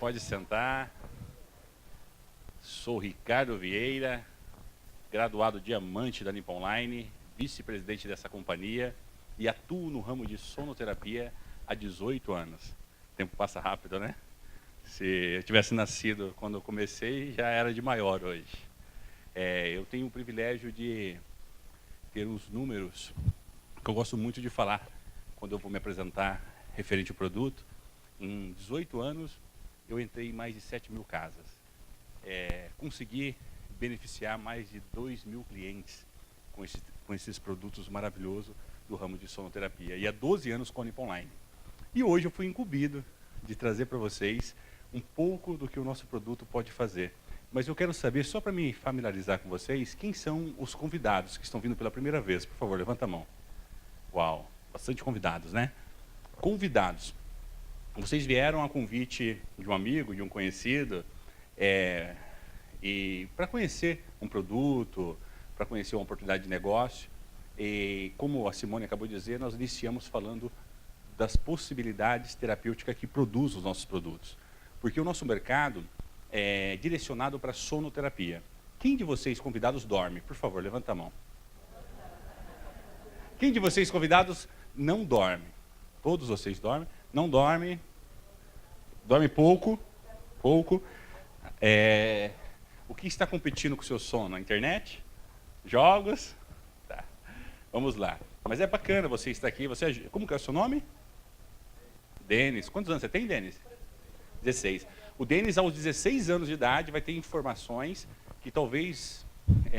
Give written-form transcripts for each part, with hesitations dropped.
Pode sentar. Sou Ricardo Vieira, graduado diamante da Nippon Line, vice-presidente dessa companhia e atuo no ramo de sonoterapia há 18 anos. O tempo passa rápido, né? Se eu tivesse nascido quando eu comecei, já era de maior hoje. Eu tenho o privilégio de ter uns números que eu gosto muito de falar quando eu vou me apresentar referente ao produto. Em 18 anos, eu entrei em mais de 7 mil casas. Consegui beneficiar mais de 2 mil clientes com esses produtos maravilhosos do ramo de sonoterapia. E há 12 anos com a Nippon Line. E hoje eu fui incumbido de trazer para vocês um pouco do que o nosso produto pode fazer. Mas eu quero saber, só para me familiarizar com vocês, quem são os convidados que estão vindo pela primeira vez. Por favor, levanta a mão. Uau, bastante convidados, né? Convidados. Vocês vieram a convite de um amigo, de um conhecido, e para conhecer um produto, para conhecer uma oportunidade de negócio. E como a Simone acabou de dizer, nós iniciamos falando das possibilidades terapêuticas que produzem os nossos produtos. Porque o nosso mercado é direcionado para sonoterapia. Quem de vocês convidados dorme? Por favor, levanta a mão. Quem de vocês convidados não dorme? Todos vocês dormem? Não dorme? Dorme pouco? Pouco. O que está competindo com o seu sono? A internet? Jogos? Tá. Vamos lá. Mas é bacana você estar aqui. Como que é o seu nome? Denis. Quantos anos você tem, Denis? 16. O Denis, aos 16 anos de idade, vai ter informações que talvez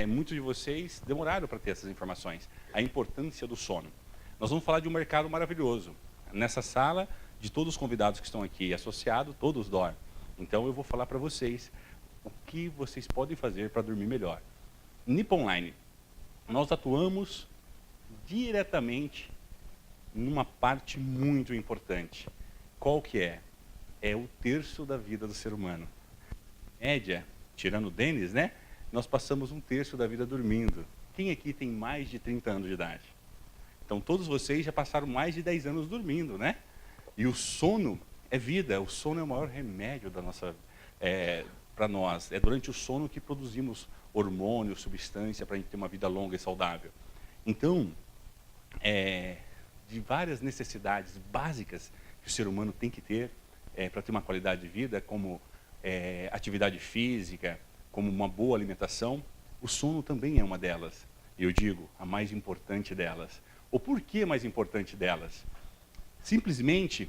muitos de vocês demoraram para ter essas informações. A importância do sono. Nós vamos falar de um mercado maravilhoso. Nessa sala, de todos os convidados que estão aqui associados, todos dormem. Então, eu vou falar para vocês o que vocês podem fazer para dormir melhor. Nippon Line, nós atuamos diretamente numa parte muito importante. Qual que é? É o terço da vida do ser humano. Média, tirando o Denis, né? Nós passamos um terço da vida dormindo. Quem aqui tem mais de 30 anos de idade? Então, todos vocês já passaram mais de 10 anos dormindo, né? E o sono é vida. O sono é o maior remédio da nossa, para nós. É durante o sono que produzimos hormônios, substância, para a gente ter uma vida longa e saudável. Então, de várias necessidades básicas que o ser humano tem que ter para ter uma qualidade de vida, como atividade física, como uma boa alimentação, o sono também é uma delas. E eu digo, a mais importante delas. O porquê mais importante delas? Simplesmente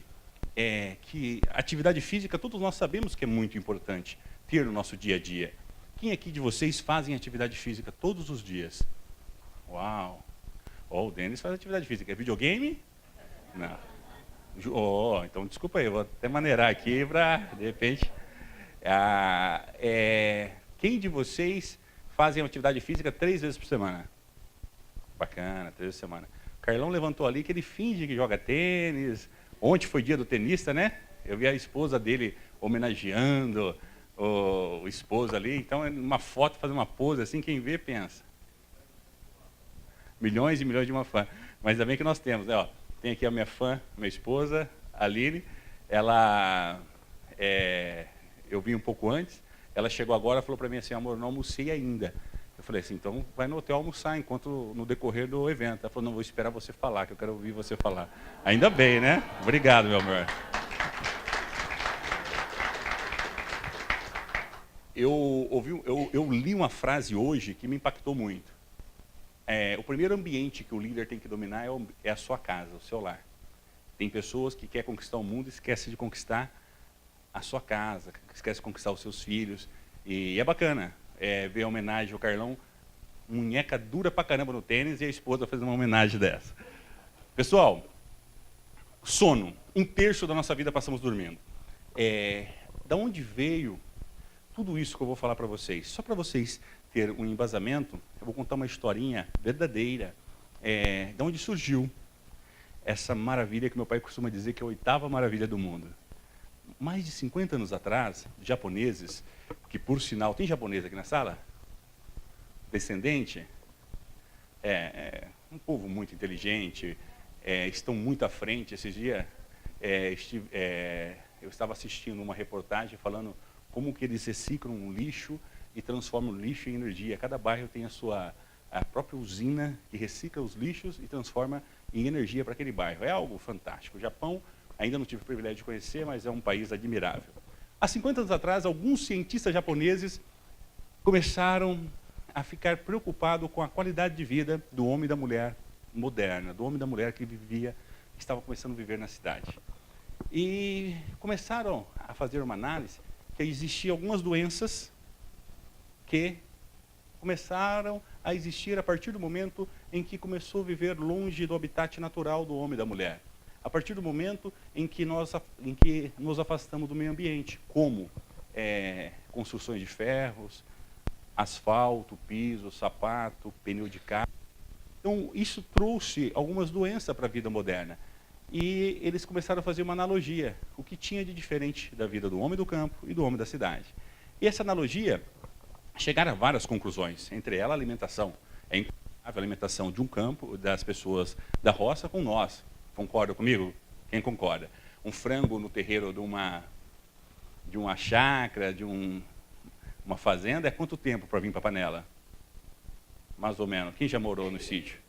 que a atividade física, todos nós sabemos que é muito importante ter no nosso dia a dia. Quem aqui de vocês fazem atividade física todos os dias? Uau! O Denis faz atividade física. É videogame? Não. Então, desculpa aí, vou até maneirar aqui para, de repente... quem de vocês fazem atividade física 3 vezes por semana? Bacana, 3 vezes por semana. O Carlão levantou ali que ele finge que joga tênis. Ontem foi dia do tenista, né? Eu vi a esposa dele homenageando o esposo ali. Então, uma foto, fazendo uma pose assim, quem vê pensa. Milhões e milhões de uma fã. Mas ainda bem que nós temos, né? Ó, tem aqui a minha fã, minha esposa, a Aline. Ela, eu vim um pouco antes. Ela chegou agora e falou para mim assim, amor, não almocei ainda. Eu falei assim, então vai no hotel almoçar enquanto no decorrer do evento. Ela falou, não, vou esperar você falar, que eu quero ouvir você falar. Ainda bem, né? Obrigado, meu amor. Eu li uma frase hoje que me impactou muito. O primeiro ambiente que o líder tem que dominar é a sua casa, o seu lar. Tem pessoas que querem conquistar o mundo e esquecem de conquistar a sua casa, esquecem de conquistar os seus filhos. E é bacana ver a homenagem ao Carlão, munheca dura pra caramba no tênis e a esposa fazendo uma homenagem dessa. Pessoal, sono. 1/3 da nossa vida passamos dormindo. Da onde veio tudo isso que eu vou falar para vocês? Só para vocês terem um embasamento, eu vou contar uma historinha verdadeira. Da onde surgiu essa maravilha que meu pai costuma dizer que é a 8ª maravilha do mundo. Mais de 50 anos atrás, japoneses, que por sinal, tem japonês aqui na sala? Descendente? Um povo muito inteligente, estão muito à frente. Esses dias eu estava assistindo uma reportagem falando como que eles reciclam um lixo e transformam o lixo em energia. Cada bairro tem a própria usina que recicla os lixos e transforma em energia para aquele bairro. É algo fantástico. O Japão, ainda não tive o privilégio de conhecer, mas é um país admirável. Há 50 anos atrás, alguns cientistas japoneses começaram a ficar preocupados com a qualidade de vida do homem e da mulher moderna, do homem e da mulher que estava começando a viver na cidade. E começaram a fazer uma análise que existiam algumas doenças que começaram a existir a partir do momento em que começou a viver longe do habitat natural do homem e da mulher. A partir do momento em que nos afastamos do meio ambiente, como construções de ferros, asfalto, piso, sapato, pneu de carro. Então, isso trouxe algumas doenças para a vida moderna. E eles começaram a fazer uma analogia, o que tinha de diferente da vida do homem do campo e do homem da cidade. E essa analogia chegaram a várias conclusões, entre elas a alimentação. É incomparável a alimentação de um campo, das pessoas da roça, com nós. Concorda comigo? Quem concorda? Um frango no terreiro de uma chácara, de uma fazenda, é quanto tempo para vir para a panela? Mais ou menos. Quem já morou no sítio?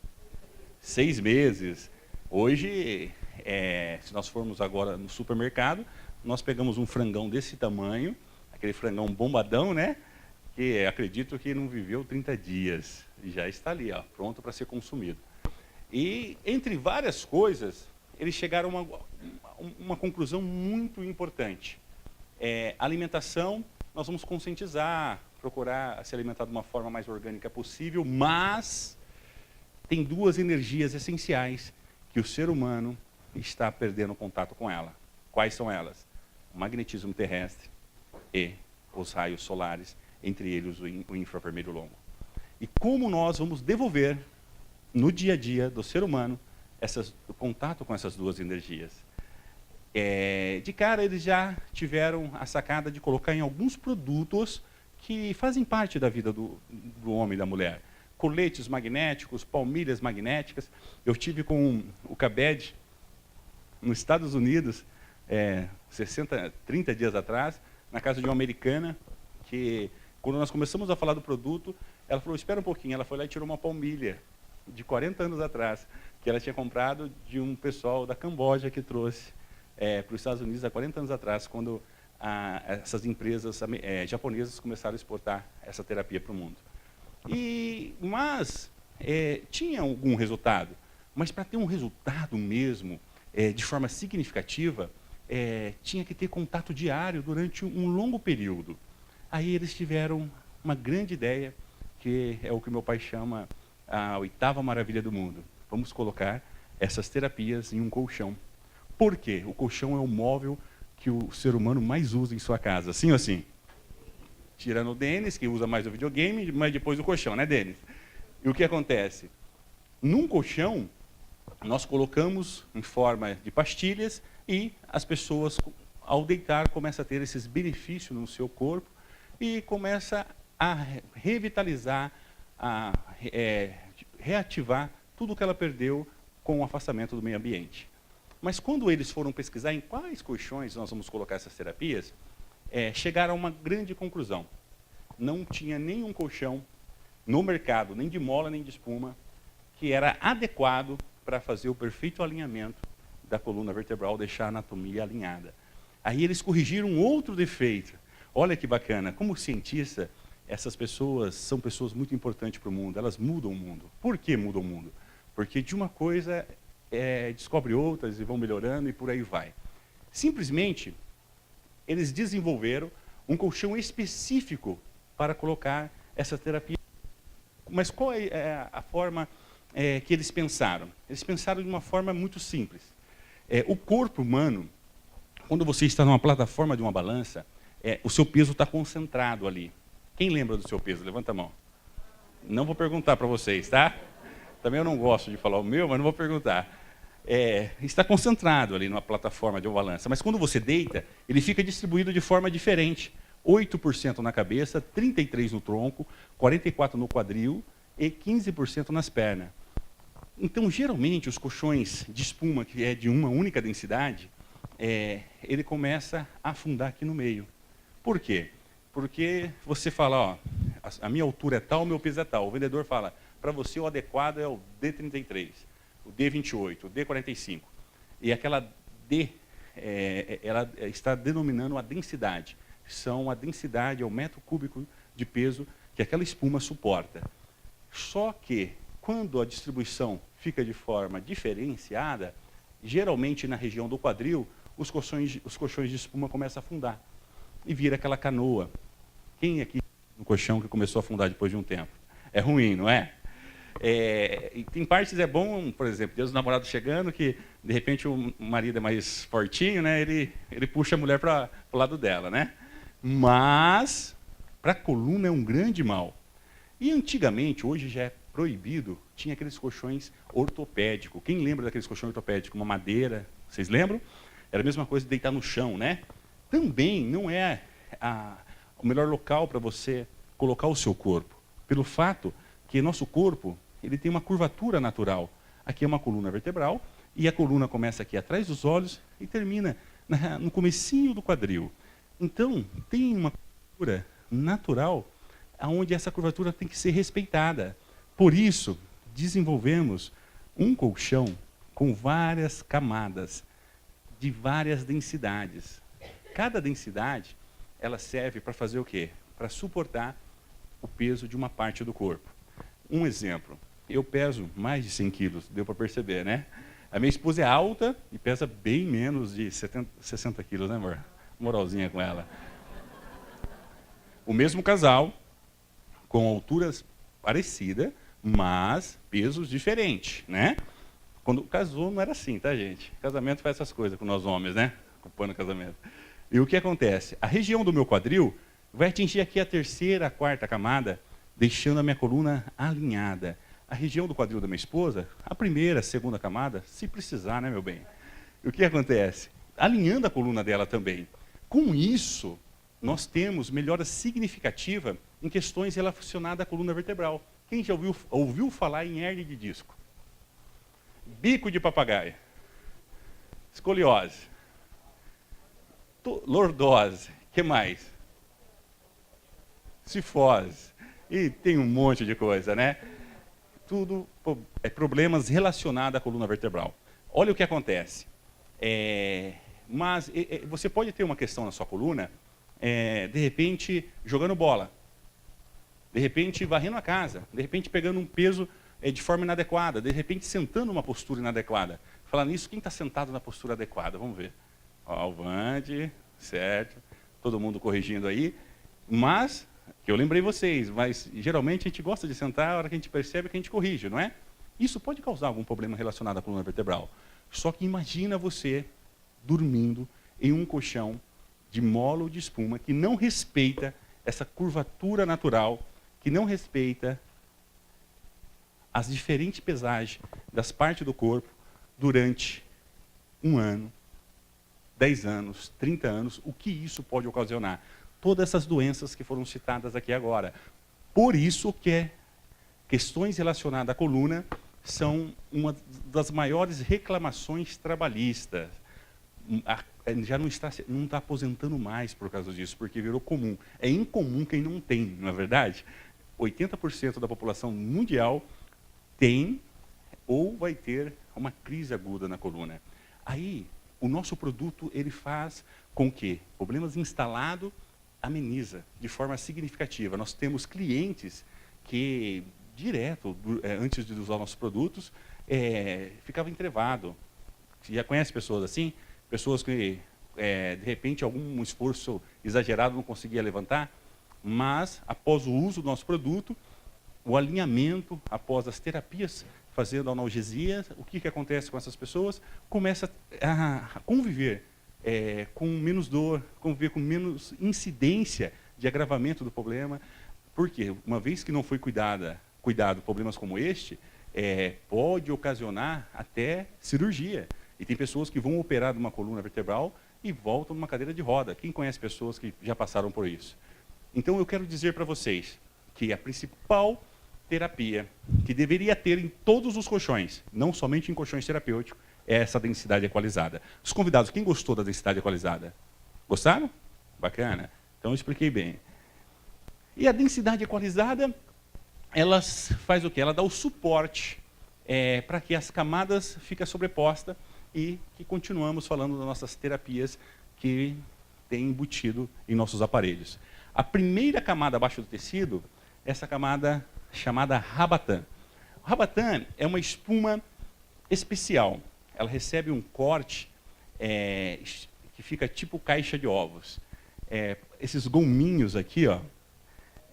6 meses. Hoje, se nós formos agora no supermercado, nós pegamos um frangão desse tamanho, aquele frangão bombadão, né? Que acredito que não viveu 30 dias. E já está ali, ó, pronto para ser consumido. E, entre várias coisas, eles chegaram a uma conclusão muito importante. Alimentação, nós vamos conscientizar, procurar se alimentar de uma forma mais orgânica possível, mas tem 2 energias essenciais que o ser humano está perdendo contato com ela. Quais são elas? O magnetismo terrestre e os raios solares, entre eles o infravermelho longo. E como nós vamos devolver no dia a dia do ser humano o contato com essas 2 energias? De cara, eles já tiveram a sacada de colocar em alguns produtos que fazem parte da vida do homem e da mulher. Coletes magnéticos, palmilhas magnéticas. Eu tive com o Cabed nos Estados Unidos, 30 dias atrás, na casa de uma americana, que quando nós começamos a falar do produto, ela falou, espera um pouquinho, ela foi lá e tirou uma palmilha de 40 anos atrás, que ela tinha comprado de um pessoal da Camboja que trouxe para os Estados Unidos há 40 anos atrás, quando essas empresas japonesas começaram a exportar essa terapia para o mundo. Mas tinha algum resultado, mas para ter um resultado mesmo, de forma significativa, tinha que ter contato diário durante um longo período. Aí eles tiveram uma grande ideia, que é o que meu pai chama a 8ª maravilha do mundo. Vamos colocar essas terapias em um colchão. Por quê? O colchão é o móvel que o ser humano mais usa em sua casa. Sim ou sim? Tirando o Denis, que usa mais o videogame, mas depois o colchão, né, Denis? E o que acontece? Num colchão, nós colocamos em forma de pastilhas e as pessoas, ao deitar, começam a ter esses benefícios no seu corpo e começa a revitalizar, a reativar tudo o que ela perdeu com o afastamento do meio ambiente. Mas quando eles foram pesquisar em quais colchões nós vamos colocar essas terapias, chegaram a uma grande conclusão. Não tinha nenhum colchão no mercado, nem de mola, nem de espuma, que era adequado para fazer o perfeito alinhamento da coluna vertebral, deixar a anatomia alinhada. Aí eles corrigiram um outro defeito. Olha que bacana, como cientista, essas pessoas são pessoas muito importantes para o mundo, elas mudam o mundo. Por que mudam o mundo? Porque de uma coisa descobre outras e vão melhorando e por aí vai. Simplesmente, eles desenvolveram um colchão específico para colocar essa terapia. Mas qual é a forma que eles pensaram? Eles pensaram de uma forma muito simples. O corpo humano, quando você está numa plataforma de uma balança, o seu peso está concentrado ali. Quem lembra do seu peso? Levanta a mão. Não vou perguntar para vocês, tá? Também eu não gosto de falar o meu, mas não vou perguntar. Está concentrado ali numa plataforma de uma balança. Mas quando você deita, ele fica distribuído de forma diferente. 8% na cabeça, 33% no tronco, 44% no quadril e 15% nas pernas. Então, geralmente, os colchões de espuma, que é de uma única densidade, ele começa a afundar aqui no meio. Por quê? Porque você fala, ó, a minha altura é tal, o meu peso é tal. O vendedor fala, para você o adequado é o D33, o D28, o D45. E aquela D, ela está denominando a densidade. A densidade é o metro cúbico de peso que aquela espuma suporta. Só que, quando a distribuição fica de forma diferenciada, geralmente na região do quadril, os colchões de espuma começam a afundar. E vira aquela canoa. Quem aqui no colchão que começou a afundar depois de um tempo? É ruim, não é? E tem partes é bom, por exemplo, Deus do namorado chegando, que de repente o marido é mais fortinho, né? Ele puxa a mulher para o lado dela, né? Mas para a coluna é um grande mal. E antigamente, hoje já é proibido, tinha aqueles colchões ortopédicos. Quem lembra daqueles colchões ortopédicos? Uma madeira, vocês lembram? Era a mesma coisa de deitar no chão, né? Também não é o melhor local para você colocar o seu corpo, pelo fato que nosso corpo ele tem uma curvatura natural. Aqui é uma coluna vertebral, e a coluna começa aqui atrás dos olhos e termina no comecinho do quadril. Então, tem uma curvatura natural, onde essa curvatura tem que ser respeitada. Por isso, desenvolvemos um colchão com várias camadas, de várias densidades. Cada densidade, ela serve para fazer o quê? Para suportar o peso de uma parte do corpo. Um exemplo, eu peso mais de 100 quilos, deu para perceber, né? A minha esposa é alta e pesa bem menos de 60 quilos, né, amor? Moralzinha com ela. O mesmo casal, com alturas parecidas, mas pesos diferentes, né? Quando casou não era assim, tá, gente? Casamento faz essas coisas com nós homens, né? Ocupando o casamento. E o que acontece? A região do meu quadril vai atingir aqui a terceira, a quarta camada, deixando a minha coluna alinhada. A região do quadril da minha esposa, a primeira, a segunda camada, se precisar, né, meu bem? E o que acontece? Alinhando a coluna dela também. Com isso, nós temos melhora significativa em questões relacionadas à coluna vertebral. Quem já ouviu falar em hernia de disco? Bico de papagaio, escoliose, lordose, que mais? Cifose, e tem um monte de coisa, né? Tudo problemas relacionados à coluna vertebral. Olha o que acontece. Mas você pode ter uma questão na sua coluna, de repente, jogando bola, de repente, varrendo a casa, de repente, pegando um peso de forma inadequada, de repente, sentando uma postura inadequada. Falando nisso, quem está sentado na postura adequada? Vamos ver. Ó, o Vande, certo, todo mundo corrigindo aí. Mas, que eu lembrei vocês, mas geralmente a gente gosta de sentar a hora que a gente percebe que a gente corrige, não é? Isso pode causar algum problema relacionado à coluna vertebral. Só que imagina você dormindo em um colchão de mola ou de espuma que não respeita essa curvatura natural, que não respeita as diferentes pesagens das partes do corpo durante 1 ano, 10 anos, 30 anos, o que isso pode ocasionar? Todas essas doenças que foram citadas aqui agora. Por isso que questões relacionadas à coluna são uma das maiores reclamações trabalhistas. Já não está aposentando mais por causa disso, porque virou comum. É incomum quem não tem, não é verdade? 80% da população mundial tem ou vai ter uma crise aguda na coluna. Aí, o nosso produto ele faz com que problemas instalados ameniza de forma significativa. Nós temos clientes que, direto, antes de usar nossos produtos, ficava entrevado. Você já conhece pessoas assim? Pessoas que, de repente, algum esforço exagerado não conseguia levantar, mas, após o uso do nosso produto, o alinhamento, após as terapias, fazendo analgesia, o que acontece com essas pessoas? Começa a conviver com menos dor, conviver com menos incidência de agravamento do problema. Por quê? Uma vez que não foi cuidado problemas como este, pode ocasionar até cirurgia. E tem pessoas que vão operar de uma coluna vertebral e voltam numa cadeira de roda. Quem conhece pessoas que já passaram por isso? Então, eu quero dizer para vocês que a principal terapia que deveria ter em todos os colchões, não somente em colchões terapêuticos, é essa densidade equalizada. Os convidados, quem gostou da densidade equalizada? Gostaram? Bacana. Então eu expliquei bem. E a densidade equalizada, ela faz o quê? Ela dá o suporte para que as camadas fiquem sobrepostas e que continuamos falando das nossas terapias que tem embutido em nossos aparelhos. A primeira camada abaixo do tecido, essa camada chamada Rabatan. O Rabatan é uma espuma especial. Ela recebe um corte que fica tipo caixa de ovos. Esses gominhos aqui, ó,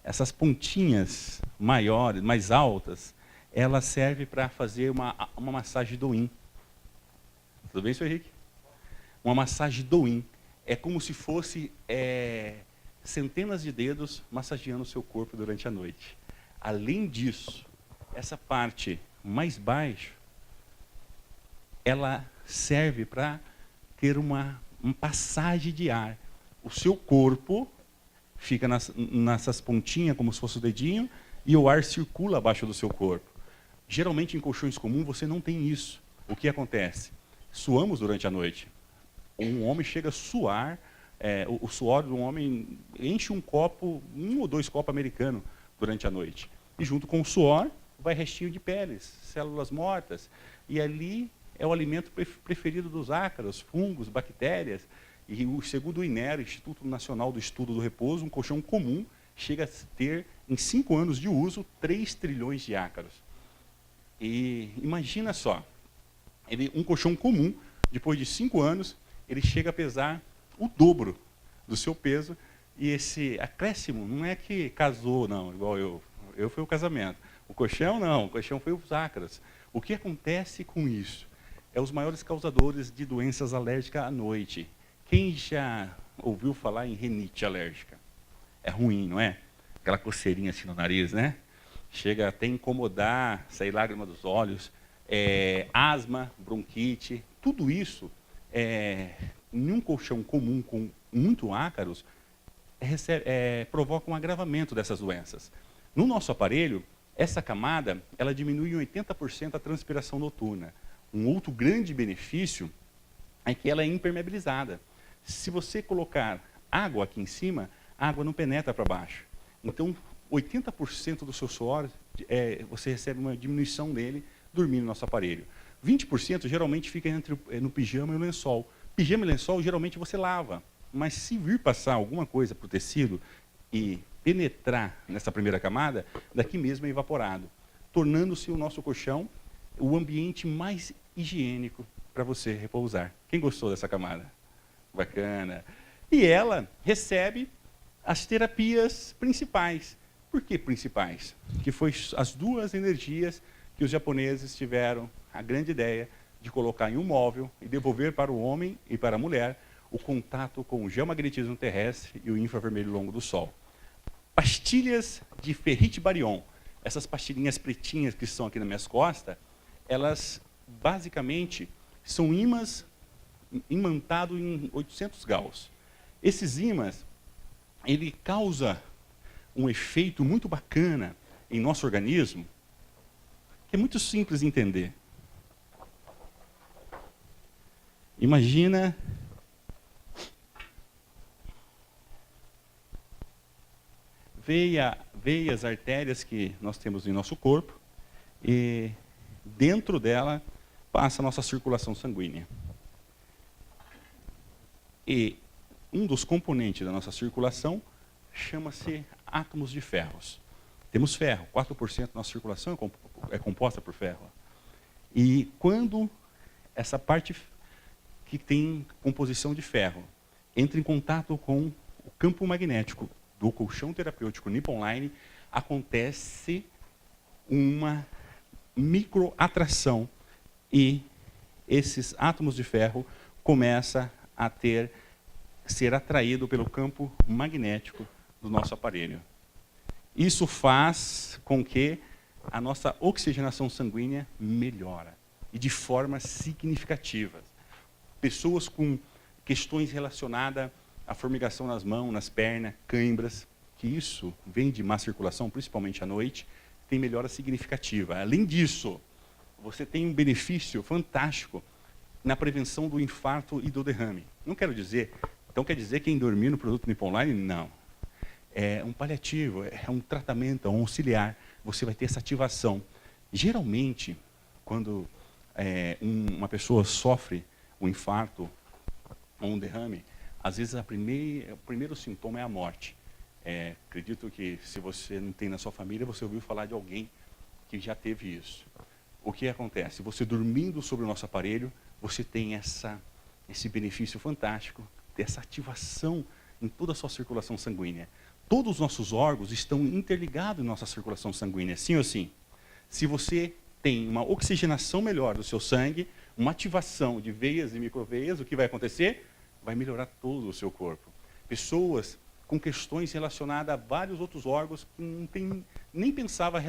essas pontinhas maiores, mais altas, ela serve para fazer uma massagem do-in. Tudo bem, senhor Henrique? Uma massagem do-in. É como se fosse centenas de dedos massageando o seu corpo durante a noite. Além disso, essa parte mais baixa, ela serve para ter uma passagem de ar. O seu corpo fica nessas pontinhas, como se fosse o dedinho, e o ar circula abaixo do seu corpo. Geralmente, em colchões comuns, você não tem isso. O que acontece? Suamos durante a noite. Um homem chega a suar, o suor de um homem enche um ou dois copos americanos durante a noite. E junto com o suor, vai restinho de peles, células mortas. E ali é o alimento preferido dos ácaros, fungos, bactérias. E segundo o INER, Instituto Nacional do Estudo do Repouso, um colchão comum chega a ter, em 5 anos de uso, 3 trilhões de ácaros. E imagina só, um colchão comum, depois de 5 anos, ele chega a pesar o dobro do seu peso. E esse acréscimo não é que casou, não, igual eu. Eu fui o casamento. O colchão não, o colchão foi os ácaros. O que acontece com isso? É os maiores causadores de doenças alérgicas à noite. Quem já ouviu falar em rinite alérgica? É ruim, não é? Aquela coceirinha assim no nariz, né? Chega até incomodar, sair lágrima dos olhos, asma, bronquite, tudo isso, em um colchão comum com muito ácaros, provoca um agravamento dessas doenças. No nosso aparelho, essa camada, ela diminui em 80% a transpiração noturna. Um outro grande benefício é que ela é impermeabilizada. Se você colocar água aqui em cima, a água não penetra para baixo. Então, 80% do seu suor, você recebe uma diminuição dele dormindo no nosso aparelho. 20% geralmente fica no pijama e o lençol. Pijama e lençol, geralmente você lava. Mas se vir passar alguma coisa para o tecido e penetrar nessa primeira camada, daqui mesmo é evaporado, tornando-se o nosso colchão o ambiente mais higiênico para você repousar. Quem gostou dessa camada? Bacana. E ela recebe as terapias principais. Por que principais? Que foi as 2 energias que os japoneses tiveram a grande ideia de colocar em um móvel e devolver para o homem e para a mulher o contato com o geomagnetismo terrestre e o infravermelho longo do Sol. Pastilhas de ferrite barion. Essas pastilhinhas pretinhas que estão aqui nas minhas costas, elas basicamente são ímãs imantados em 800 Gauss. Esses ímãs, ele causa um efeito muito bacana em nosso organismo, que é muito simples de entender. Imagina veias, artérias que nós temos em nosso corpo, e dentro dela passa a nossa circulação sanguínea. E um dos componentes da nossa circulação chama-se átomos de ferros. Temos ferro, 4% da nossa circulação é composta por ferro. E quando essa parte que tem composição de ferro entra em contato com o campo magnético do colchão terapêutico Nippon Line, acontece uma microatração e esses átomos de ferro começam a ser atraído pelo campo magnético do nosso aparelho. Isso faz com que a nossa oxigenação sanguínea melhora e de forma significativa. Pessoas com questões relacionadas à formigação nas mãos, nas pernas, cãibras, que isso vem de má circulação, principalmente à noite, tem melhora significativa. Além disso, você tem um benefício fantástico, na prevenção do infarto e do derrame. Não quero dizer, então quer dizer que quem dormir no produto Nippon Line? Não. É um paliativo, é um tratamento, é um auxiliar. Você vai ter essa ativação. Geralmente, quando uma pessoa sofre um infarto ou um derrame, às vezes o primeiro sintoma é a morte. Acredito que se você não tem na sua família, você ouviu falar de alguém que já teve isso. O que acontece? Você dormindo sobre o nosso aparelho, você tem esse benefício fantástico, dessa ativação em toda a sua circulação sanguínea. Todos os nossos órgãos estão interligados em nossa circulação sanguínea, sim ou sim? Se você tem uma oxigenação melhor do seu sangue, uma ativação de veias e microveias, o que vai acontecer? Vai melhorar todo o seu corpo. Pessoas com questões relacionadas a vários outros órgãos que nem pensava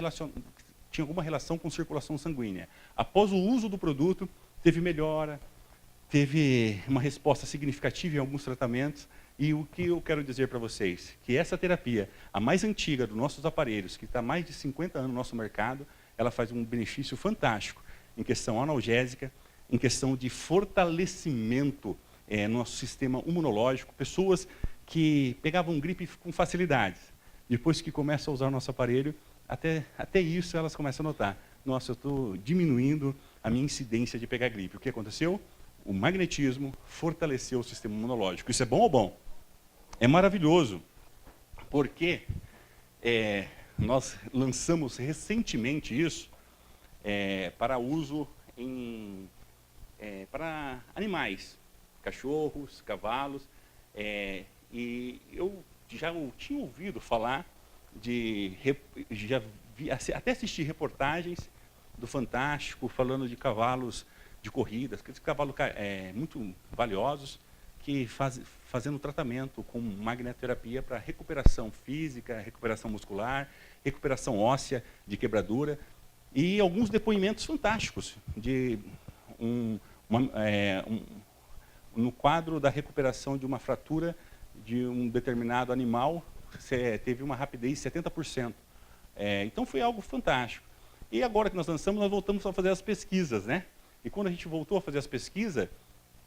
tinha alguma relação com circulação sanguínea. Após o uso do produto, teve melhora, teve uma resposta significativa em alguns tratamentos. E o que eu quero dizer para vocês? Que essa terapia, a mais antiga dos nossos aparelhos, que está há mais de 50 anos no nosso mercado, ela faz um benefício fantástico em questão analgésica, em questão de fortalecimento no nosso sistema imunológico. Pessoas que pegavam gripe com facilidade, depois que começam a usar o nosso aparelho, até isso elas começam a notar. Nossa, eu estou diminuindo a minha incidência de pegar gripe. O que aconteceu? O magnetismo fortaleceu o sistema imunológico. Isso é bom ou bom? É maravilhoso, porque nós lançamos recentemente isso para uso para animais, cachorros, cavalos, e eu já tinha ouvido falar até assisti reportagens do Fantástico falando de cavalos de corridas, aqueles cavalos muito valiosos, que fazendo tratamento com magnetoterapia para recuperação física, recuperação muscular, recuperação óssea de quebradura, e alguns depoimentos fantásticos no quadro da recuperação de uma fratura de um determinado animal, teve uma rapidez de 70%. Então foi algo fantástico. E agora que nós lançamos, nós voltamos a fazer as pesquisas, né? E quando a gente voltou a fazer as pesquisas,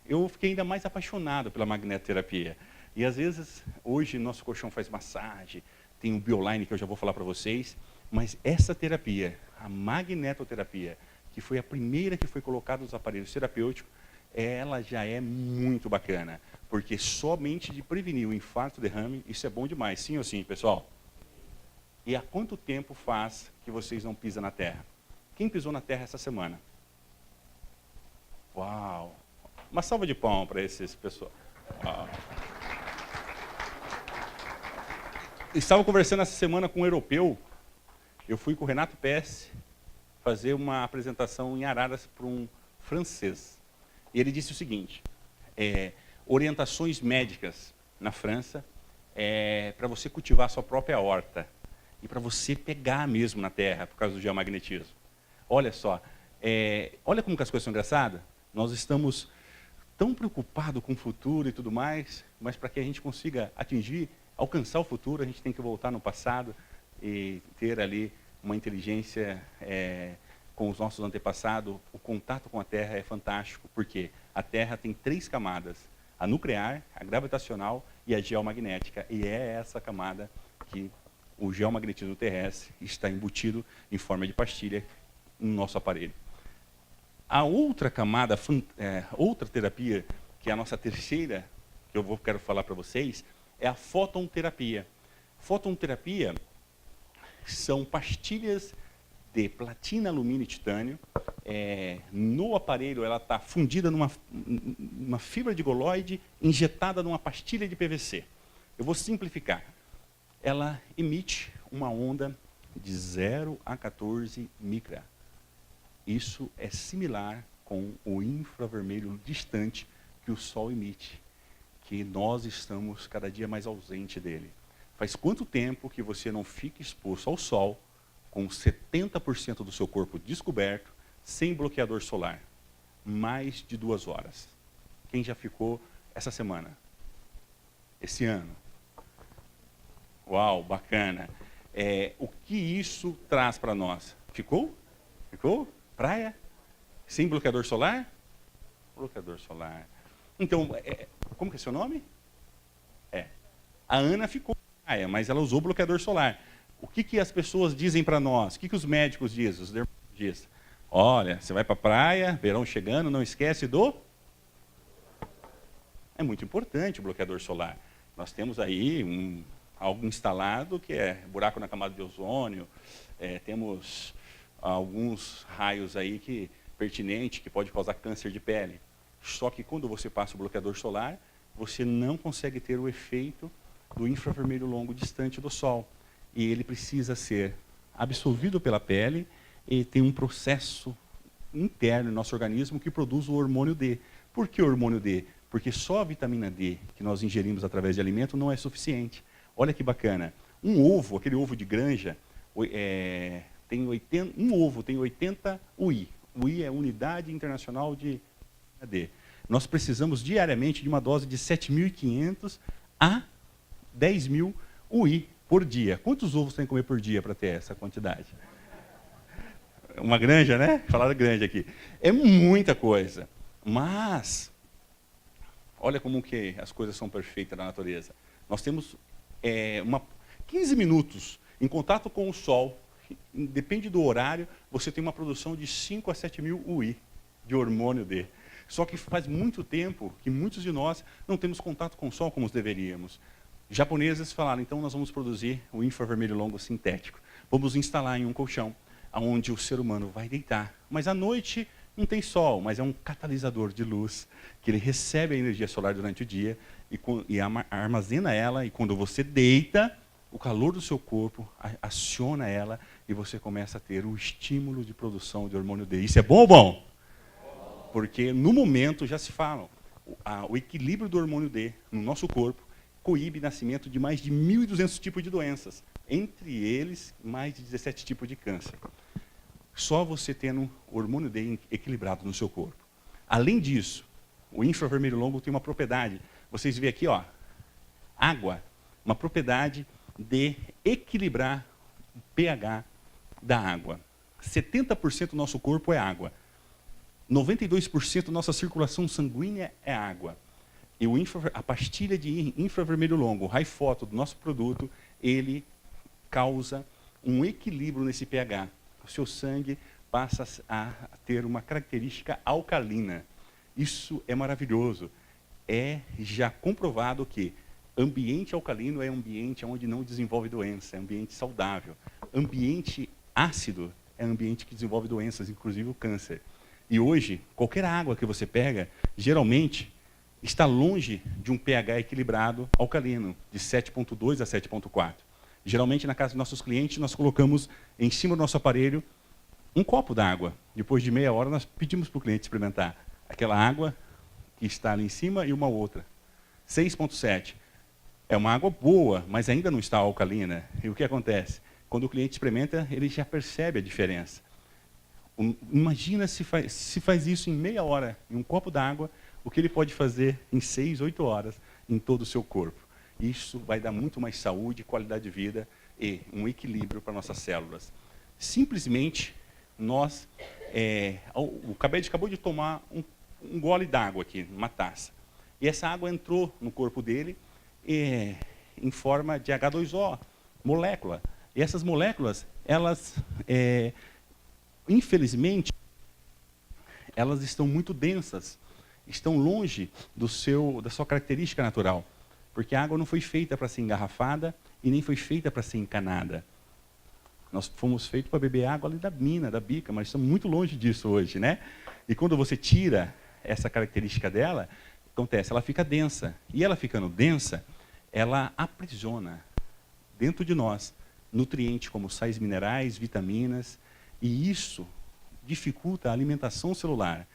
eu fiquei ainda mais apaixonado pela magnetoterapia. E às vezes, hoje, nosso colchão faz massagem, tem o Bioline, que eu já vou falar para vocês, mas essa terapia, a magnetoterapia, que foi a primeira que foi colocada nos aparelhos terapêuticos, ela já é muito bacana, porque somente de prevenir o infarto, derrame, isso é bom demais, sim ou sim, pessoal? E há quanto tempo faz que vocês não pisam na terra? Quem pisou na terra essa semana? Uau! Uma salva de palmas para esses pessoal. Uau. Estava conversando essa semana com um europeu. Eu fui com o Renato Pesce fazer uma apresentação em Araras para um francês. E ele disse o seguinte: orientações médicas na França para você cultivar a sua própria horta e para você pegar mesmo na terra por causa do geomagnetismo. Olha só, olha como que as coisas são engraçadas. Nós estamos tão preocupados com o futuro e tudo mais, mas para que a gente consiga alcançar o futuro, a gente tem que voltar no passado e ter ali uma inteligência com os nossos antepassados. O contato com a Terra é fantástico, porque a Terra tem 3 camadas: a nuclear, a gravitacional e a geomagnética. E é essa camada que o geomagnetismo terrestre está embutido em forma de pastilha no nosso aparelho. A outra camada, outra terapia, que é a nossa terceira, que eu quero falar para vocês, é a fotonterapia. Fotonterapia são pastilhas de platina, alumínio e titânio. No aparelho, ela está fundida numa fibra de goloide, injetada numa pastilha de PVC. Eu vou simplificar. Ela emite uma onda de 0 a 14 micra. Isso é similar com o infravermelho distante que o Sol emite, que nós estamos cada dia mais ausente dele. Faz quanto tempo que você não fica exposto ao Sol com 70% do seu corpo descoberto, sem bloqueador solar? Mais de 2 horas. Quem já ficou essa semana? Esse ano? Uau, bacana. O que isso traz para nós? Ficou? Ficou? Praia? Sem bloqueador solar? Bloqueador solar. Então, como que é seu nome? A Ana ficou na praia, mas ela usou bloqueador solar. O que as pessoas dizem para nós? O que os médicos dizem, os dermatologistas? Olha, você vai para a praia, verão chegando, não esquece do... É muito importante o bloqueador solar. Nós temos aí algo instalado que é buraco na camada de ozônio, temos alguns raios aí pertinentes que pode causar câncer de pele. Só que quando você passa o bloqueador solar, você não consegue ter o efeito do infravermelho longo distante do Sol. E ele precisa ser absorvido pela pele e tem um processo interno no nosso organismo que produz o hormônio D. Por que o hormônio D? Porque só a vitamina D que nós ingerimos através de alimento não é suficiente. Olha que bacana. Um ovo, aquele ovo de granja, um ovo tem 80 UI. UI é Unidade Internacional de D. Nós precisamos diariamente de uma dose de 7.500 a 10.000 UI por dia. Quantos ovos tem que comer por dia para ter essa quantidade? Uma granja, né? Falaram granja aqui. É muita coisa. Mas, olha como que as coisas são perfeitas na natureza. Nós temos 15 minutos em contato com o Sol, depende do horário, você tem uma produção de 5 a 7.000 UI de hormônio D. Só que faz muito tempo que muitos de nós não temos contato com o Sol como deveríamos. Japoneses falaram, então nós vamos produzir o infravermelho longo sintético. Vamos instalar em um colchão, onde o ser humano vai deitar. Mas à noite não tem sol, mas é um catalisador de luz, que ele recebe a energia solar durante o dia e armazena ela, e quando você deita, o calor do seu corpo aciona ela e você começa a ter o estímulo de produção de hormônio D. Isso é bom ou bom? Porque no momento já se fala, o equilíbrio do hormônio D no nosso corpo coíbe o nascimento de mais de 1.200 tipos de doenças, entre eles mais de 17 tipos de câncer. Só você tendo o hormônio D equilibrado no seu corpo. Além disso, o infravermelho longo tem uma propriedade, vocês veem aqui, ó, água, uma propriedade de equilibrar o pH da água. 70% do nosso corpo é água. 92% da nossa circulação sanguínea é água. E a pastilha de infravermelho longo, o high photo do nosso produto, ele causa um equilíbrio nesse pH. O seu sangue passa a ter uma característica alcalina. Isso é maravilhoso. É já comprovado que ambiente alcalino é ambiente onde não desenvolve doença, é ambiente saudável. Ambiente ácido é ambiente que desenvolve doenças, inclusive o câncer. E hoje, qualquer água que você pega, geralmente, está longe de um pH equilibrado alcalino, de 7,2 a 7,4. Geralmente, na casa dos nossos clientes, nós colocamos em cima do nosso aparelho um copo d'água. Depois de meia hora, nós pedimos para o cliente experimentar aquela água que está ali em cima e uma outra. 6,7. É uma água boa, mas ainda não está alcalina. E o que acontece? Quando o cliente experimenta, ele já percebe a diferença. Imagina se faz isso em meia hora, em um copo d'água, o que ele pode fazer em 6, 8 horas em todo o seu corpo. Isso vai dar muito mais saúde, qualidade de vida e um equilíbrio para nossas células. Simplesmente, nós... o Cabede acabou de tomar um gole d'água aqui, numa taça. E essa água entrou no corpo dele em forma de H2O, molécula. E essas moléculas, elas... infelizmente, elas estão muito densas, estão longe da sua característica natural, porque a água não foi feita para ser engarrafada e nem foi feita para ser encanada. Nós fomos feitos para beber água ali da mina, da bica, mas estamos muito longe disso hoje, né? E quando você tira essa característica dela, acontece, ela fica densa. E ela ficando densa, ela aprisiona dentro de nós nutrientes como sais minerais, vitaminas, e isso dificulta a alimentação celular.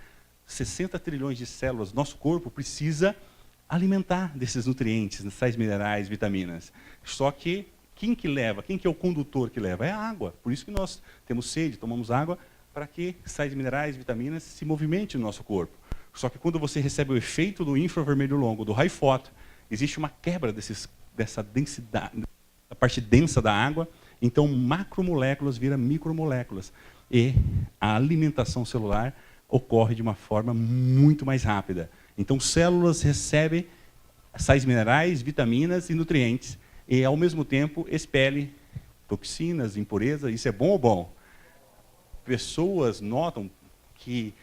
60 trilhões de células do nosso corpo precisa alimentar desses nutrientes, sais minerais, vitaminas. Só que quem que é o condutor que leva? É a água. Por isso que nós temos sede, tomamos água, para que sais minerais, vitaminas se movimentem no nosso corpo. Só que quando você recebe o efeito do infravermelho longo, do high photo, existe uma quebra dessa densidade, da parte densa da água, então macromoléculas viram micromoléculas. E a alimentação celular ocorre de uma forma muito mais rápida. Então, células recebem sais minerais, vitaminas e nutrientes, e, ao mesmo tempo, expele toxinas, impurezas. Isso é bom ou bom? Pessoas notam que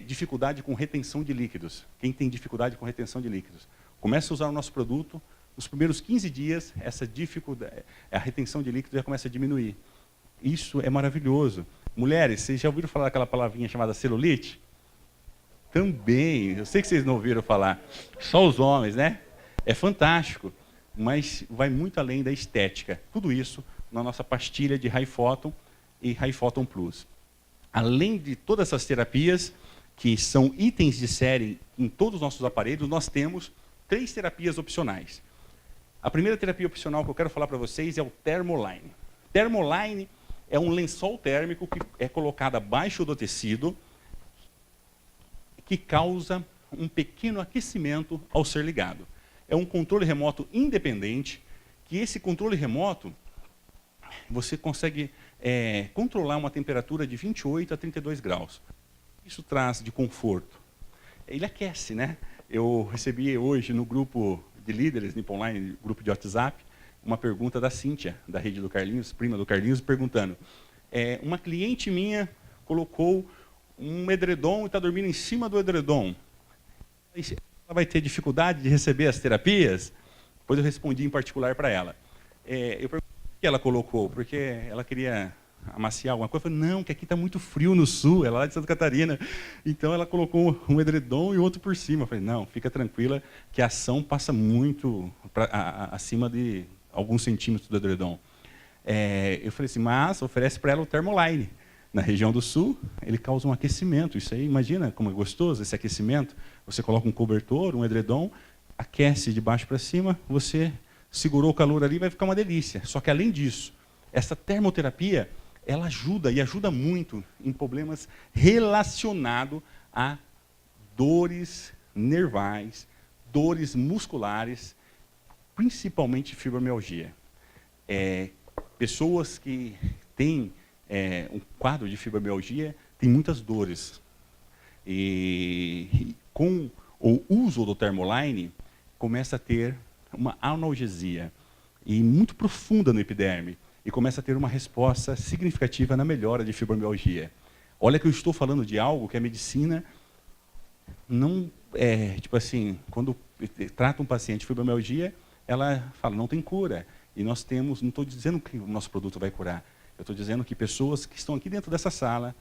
dificuldade com retenção de líquidos. Quem tem dificuldade com retenção de líquidos, começa a usar o nosso produto, nos primeiros 15 dias, essa dificuldade, a retenção de líquidos já começa a diminuir. Isso é maravilhoso. Mulheres, vocês já ouviram falar daquela palavrinha chamada celulite? Também, eu sei que vocês não ouviram falar, só os homens, né? É fantástico, mas vai muito além da estética. Tudo isso na nossa pastilha de High Photon e High Photon Plus. Além de todas essas terapias, que são itens de série em todos os nossos aparelhos, nós temos 3 terapias opcionais. A primeira terapia opcional que eu quero falar para vocês é o Thermoline. Thermoline é um lençol térmico que é colocado abaixo do tecido, que causa um pequeno aquecimento ao ser ligado. É um controle remoto independente, que esse controle remoto, você consegue controlar uma temperatura de 28 a 32 graus. Isso traz de conforto. Ele aquece, né? Eu recebi hoje no grupo de líderes, Nippon Online, grupo de WhatsApp, uma pergunta da Cíntia, da rede do Carlinhos, prima do Carlinhos, perguntando, uma cliente minha colocou um edredom e está dormindo em cima do edredom. Ela vai ter dificuldade de receber as terapias? Depois eu respondi em particular para ela. Eu perguntei o que ela colocou, porque ela queria amaciar alguma coisa. Eu falei, não, que aqui está muito frio no sul, ela é lá de Santa Catarina. Então ela colocou um edredom e outro por cima. Eu falei, não, fica tranquila, que a ação passa muito acima de alguns centímetros do edredom. Eu falei assim, mas oferece para ela o Thermoline. Na região do sul, ele causa um aquecimento. Isso aí, imagina como é gostoso esse aquecimento. Você coloca um cobertor, um edredom, aquece de baixo para cima, você segurou o calor ali, vai ficar uma delícia. Só que, além disso, essa termoterapia, ela ajuda, e ajuda muito, em problemas relacionados a dores nervais, dores musculares, principalmente fibromialgia. Pessoas que têm um quadro de fibromialgia têm muitas dores. E com o uso do Thermoline, começa a ter uma analgesia e muito profunda no epiderme, e começa a ter uma resposta significativa na melhora de fibromialgia. Olha que eu estou falando de algo que a medicina não tipo assim, quando trata um paciente de fibromialgia, ela fala, não tem cura. E nós temos, não estou dizendo que o nosso produto vai curar, eu estou dizendo que pessoas que estão aqui dentro dessa sala,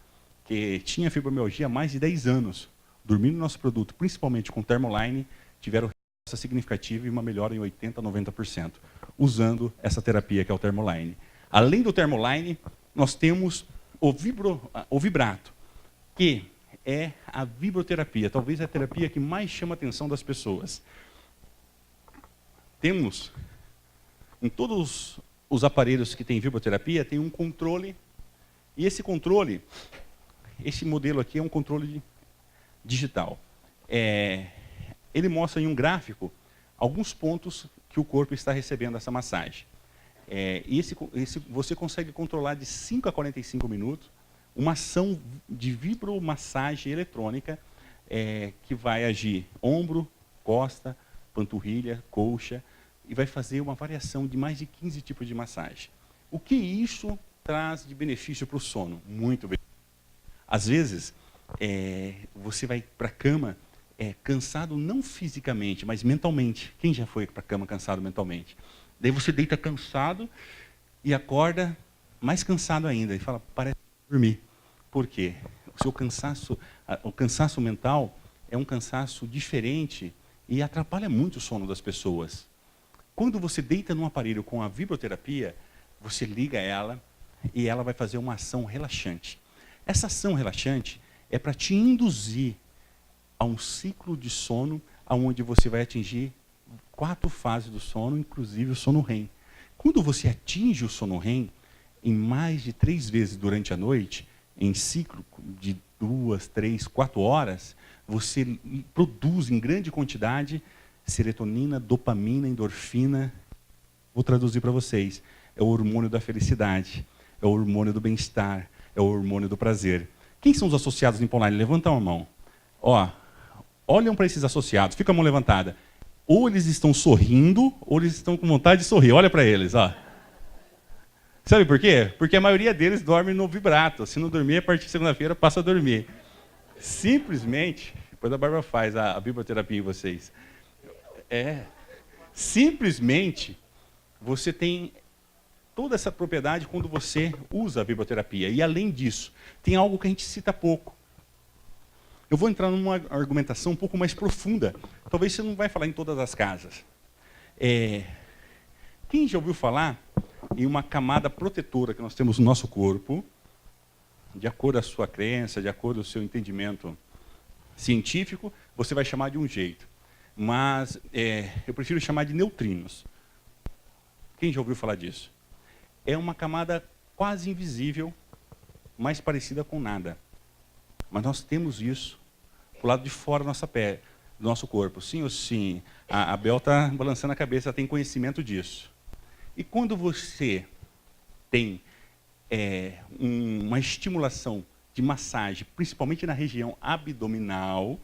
que tinham fibromialgia há mais de 10 anos, dormindo no nosso produto, principalmente com Thermoline, tiveram resposta significativa e uma melhora em 80% a 90%, usando essa terapia que é o Thermoline. Além do Thermoline, nós temos o Vibrato, que é a vibroterapia, talvez a terapia que mais chama a atenção das pessoas. Temos, em todos os aparelhos que têm vibroterapia, tem um controle, e esse controle, esse modelo aqui é um controle digital. Ele mostra em um gráfico alguns pontos que o corpo está recebendo essa massagem. Você consegue controlar de 5 a 45 minutos uma ação de vibromassagem eletrônica que vai agir ombro, costa, panturrilha, coxa, e vai fazer uma variação de mais de 15 tipos de massagem. O que isso traz de benefício para o sono? Muito bem. Às vezes, você vai para a cama cansado não fisicamente, mas mentalmente. Quem já foi para a cama cansado mentalmente? Daí você deita cansado e acorda mais cansado ainda. E fala, parece dormir. Por quê? O seu cansaço, o cansaço mental é um cansaço diferente e atrapalha muito o sono das pessoas. Quando você deita num aparelho com a vibroterapia, você liga ela e ela vai fazer uma ação relaxante. Essa ação relaxante é para te induzir a um ciclo de sono onde você vai atingir 4 fases do sono, inclusive o sono REM. Quando você atinge o sono REM, em mais de 3 vezes durante a noite, em ciclo de 2, 3, 4 horas, você produz em grande quantidade serotonina, dopamina, endorfina. Vou traduzir para vocês. É o hormônio da felicidade, é o hormônio do bem-estar, é o hormônio do prazer. Quem são os associados Limpa Online? Levantam a mão. Ó, olham para esses associados, fica a mão levantada. Ou eles estão sorrindo, ou eles estão com vontade de sorrir. Olha para eles, ó. Sabe por quê? Porque a maioria deles dorme no vibrato. Se não dormir, a partir de segunda-feira passa a dormir. Simplesmente, depois a Bárbara faz a biblioterapia em vocês. Simplesmente, você tem toda essa propriedade quando você usa a biblioterapia. E além disso, tem algo que a gente cita pouco. Eu vou entrar numa argumentação um pouco mais profunda. Talvez você não vai falar em todas as casas. Quem já ouviu falar em uma camada protetora que nós temos no nosso corpo, de acordo com a sua crença, de acordo com o seu entendimento científico, você vai chamar de um jeito. Mas eu prefiro chamar de neutrinos. Quem já ouviu falar disso? É uma camada quase invisível, mais parecida com nada. Mas nós temos isso do lado de fora da nossa pele, do nosso corpo. Sim ou sim? A Bel está balançando a cabeça, ela tem conhecimento disso. E quando você tem uma estimulação de massagem, principalmente na região abdominal,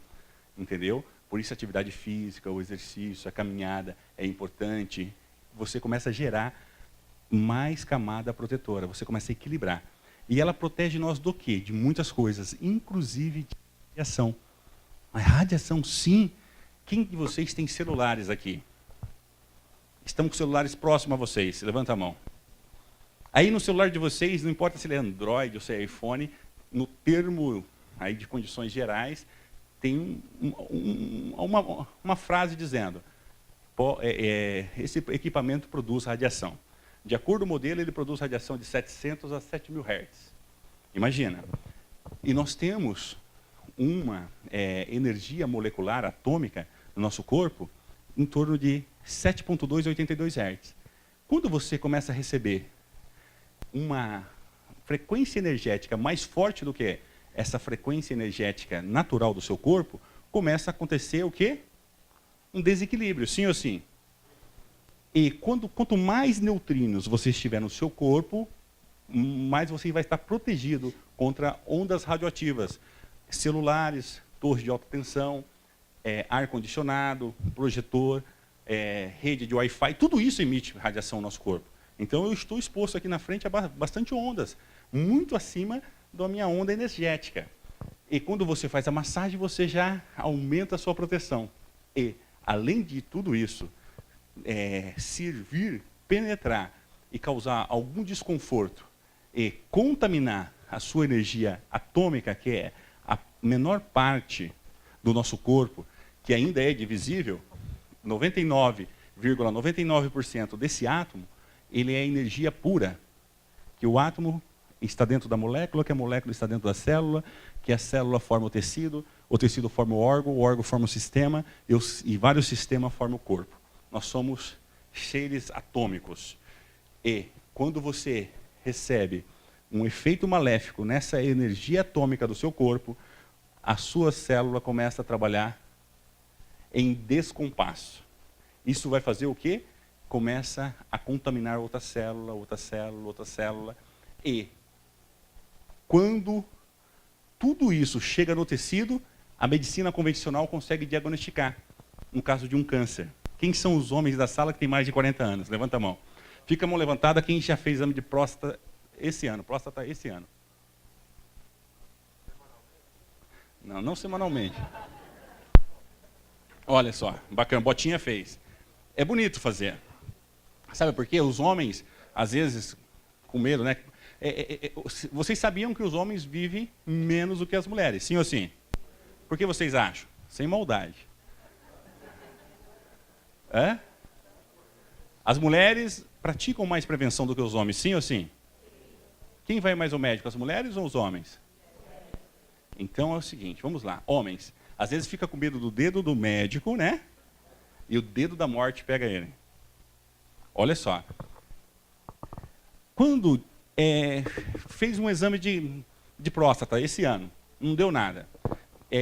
entendeu? Por isso a atividade física, o exercício, a caminhada é importante. Você começa a gerar mais camada protetora, você começa a equilibrar. E ela protege nós do quê? De muitas coisas, inclusive de radiação. A radiação, sim. Quem de vocês tem celulares aqui? Estão com celulares próximos a vocês? Levanta a mão. Aí no celular de vocês, não importa se ele é Android ou se é iPhone, no termo aí de condições gerais, tem uma frase dizendo, esse equipamento produz radiação. De acordo com o modelo, ele produz radiação de 700 a 7.000 Hz. Imagina. E nós temos uma energia molecular atômica no nosso corpo em torno de 7,2 a 82 Hz. Quando você começa a receber uma frequência energética mais forte do que essa frequência energética natural do seu corpo, começa a acontecer o quê? Um desequilíbrio, sim ou sim? E quanto mais neutrinos você estiver no seu corpo, mais você vai estar protegido contra ondas radioativas. Celulares, torres de alta tensão, ar-condicionado, projetor, rede de Wi-Fi, tudo isso emite radiação no nosso corpo. Então eu estou exposto aqui na frente a bastante ondas, muito acima da minha onda energética. E quando você faz a massagem, você já aumenta a sua proteção. E, além de tudo isso, servir, penetrar e causar algum desconforto e contaminar a sua energia atômica, que é a menor parte do nosso corpo, que ainda é divisível, 99,99% desse átomo, ele é energia pura, que o átomo está dentro da molécula, que a molécula está dentro da célula, que a célula forma o tecido forma o órgão forma o sistema, e vários sistemas formam o corpo. Nós somos seres atômicos. E quando você recebe um efeito maléfico nessa energia atômica do seu corpo, a sua célula começa a trabalhar em descompasso. Isso vai fazer o quê? Começa a contaminar outra célula, outra célula, outra célula. E quando tudo isso chega no tecido, a medicina convencional consegue diagnosticar, no caso de um câncer. Quem são os homens da sala que têm mais de 40 anos? Levanta a mão. Fica a mão levantada quem já fez exame de próstata esse ano. Próstata esse ano. Não semanalmente. Olha só, bacana, Botinha fez. É bonito fazer. Sabe por quê? Os homens, às vezes, com medo, né? Vocês sabiam que os homens vivem menos do que as mulheres, sim ou sim? Por que vocês acham? Sem maldade. As mulheres praticam mais prevenção do que os homens, sim ou sim? Quem vai mais ao médico, as mulheres ou os homens? Então é o seguinte, vamos lá. Homens, às vezes fica com medo do dedo do médico, né? E o dedo da morte pega ele. Olha só. Quando fez um exame de próstata esse ano, não deu nada.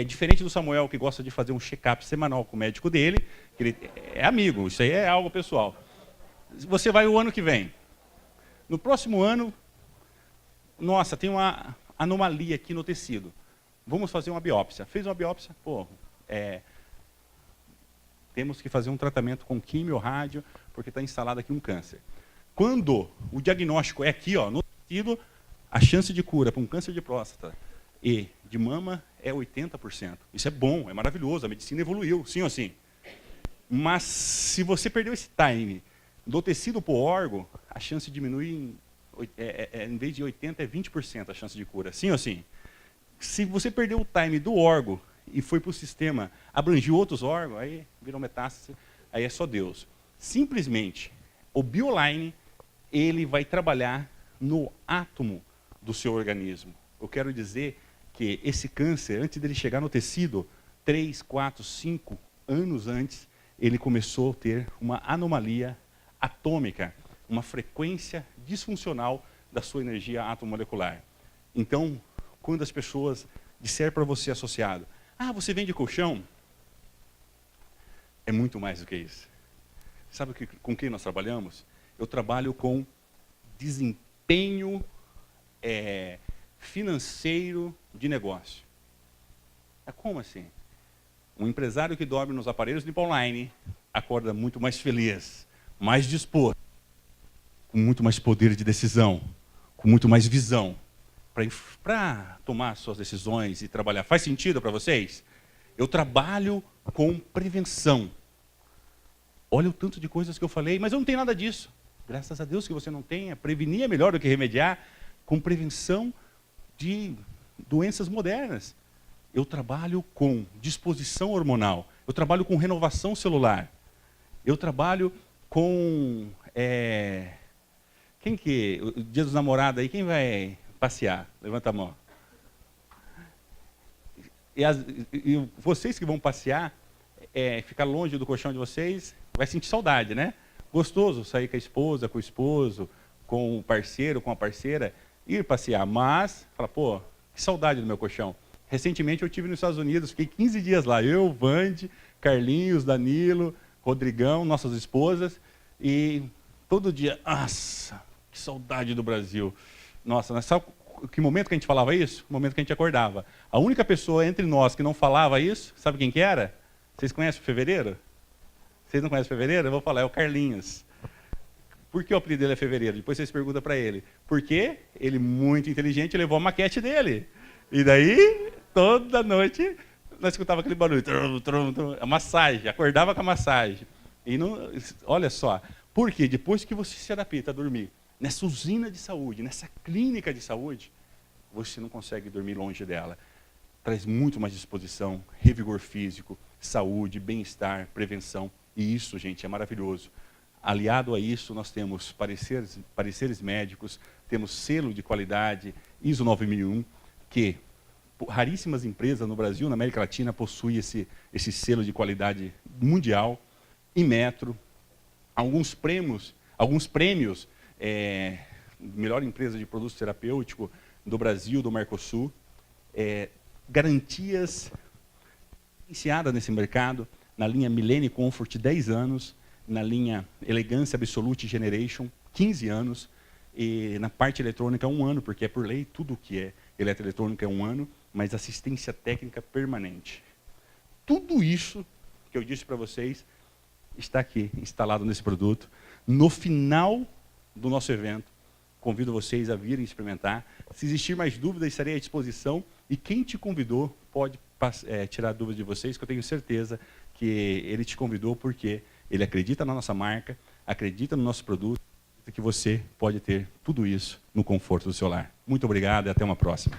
Diferente do Samuel, que gosta de fazer um check-up semanal com o médico dele, que ele é amigo, isso aí é algo pessoal. Você vai o ano que vem. No próximo ano, nossa, tem anomalia aqui no tecido. Vamos fazer uma biópsia. Fez uma biópsia? Pô, temos que fazer um tratamento com químio, rádio, porque está instalado aqui um câncer. Quando o diagnóstico é aqui, ó, no tecido, a chance de cura para um câncer de próstata e de mama é 80%. Isso é bom, é maravilhoso, a medicina evoluiu, sim ou sim. Mas se você perdeu esse time do tecido para o órgão, a chance diminui, em vez de 80%, é 20% a chance de cura, sim ou sim. Se você perdeu o time do órgão e foi para o sistema, abrangiu outros órgãos, aí virou metástase, aí é só Deus. Simplesmente, o Bioline, ele vai trabalhar no átomo do seu organismo. Eu quero dizer que esse câncer, antes dele chegar no tecido, 3, 4, 5 anos antes, ele começou a ter uma anomalia atômica, uma frequência disfuncional da sua energia atomolecular. Então, quando as pessoas disserem para você associado, ah, você vende colchão? É muito mais do que isso. Sabe com quem nós trabalhamos? Eu trabalho com desempenho financeiro de negócio. Como assim? Um empresário que dorme nos aparelhos de online acorda muito mais feliz, mais disposto, com muito mais poder de decisão, com muito mais visão, para tomar suas decisões e trabalhar. Faz sentido para vocês? Eu trabalho com prevenção. Olha o tanto de coisas que eu falei, mas eu não tenho nada disso. Graças a Deus que você não tenha. Prevenir é melhor do que remediar, com prevenção de doenças modernas. Eu trabalho com disposição hormonal, eu trabalho com renovação celular, eu trabalho com... o dia dos namorados aí, quem vai passear? Levanta a mão. E vocês que vão passear, ficar longe do colchão de vocês, vai sentir saudade, né? Gostoso sair com a esposa, com o esposo, com o parceiro, com a parceira, ir passear, mas, fala, pô, que saudade do meu colchão. Recentemente eu estive nos Estados Unidos, fiquei 15 dias lá, eu, Vande, Carlinhos, Danilo, Rodrigão, nossas esposas, e todo dia, nossa, que saudade do Brasil. Nossa, sabe que momento que a gente falava isso? O momento que a gente acordava. A única pessoa entre nós que não falava isso, sabe quem que era? Vocês conhecem o Fevereiro? Vocês não conhecem o Fevereiro? Eu vou falar, é o Carlinhos. Por que o apelido dele é Fevereiro? Depois vocês perguntam para ele. Porque ele, muito inteligente, levou a maquete dele. E daí, toda noite, nós escutávamos aquele barulho. Trum, trum, trum, a massagem, acordava com a massagem. E não, olha só, porque depois que você se adapta a dormir nessa usina de saúde, nessa clínica de saúde, você não consegue dormir longe dela. Traz muito mais disposição, revigor físico, saúde, bem-estar, prevenção. E isso, gente, é maravilhoso. Aliado a isso, nós temos pareceres médicos, temos selo de qualidade, ISO 9001, que raríssimas empresas no Brasil, na América Latina, possuem esse selo de qualidade mundial, Inmetro, alguns prêmios, melhor empresa de produtos terapêuticos do Brasil, do Mercosul, garantias iniciadas nesse mercado, na linha Millennium Comfort, 10 anos, na linha Elegância Absolute Generation, 15 anos, e na parte eletrônica 1 ano, porque é por lei, tudo que é eletroeletrônica é 1 ano, mas assistência técnica permanente. Tudo isso que eu disse para vocês está aqui, instalado nesse produto. No final do nosso evento, convido vocês a virem experimentar. Se existir mais dúvidas, estarei à disposição. E quem te convidou pode tirar dúvidas de vocês, que eu tenho certeza que ele te convidou porque ele acredita na nossa marca, acredita no nosso produto, que você pode ter tudo isso no conforto do seu lar. Muito obrigado e até uma próxima.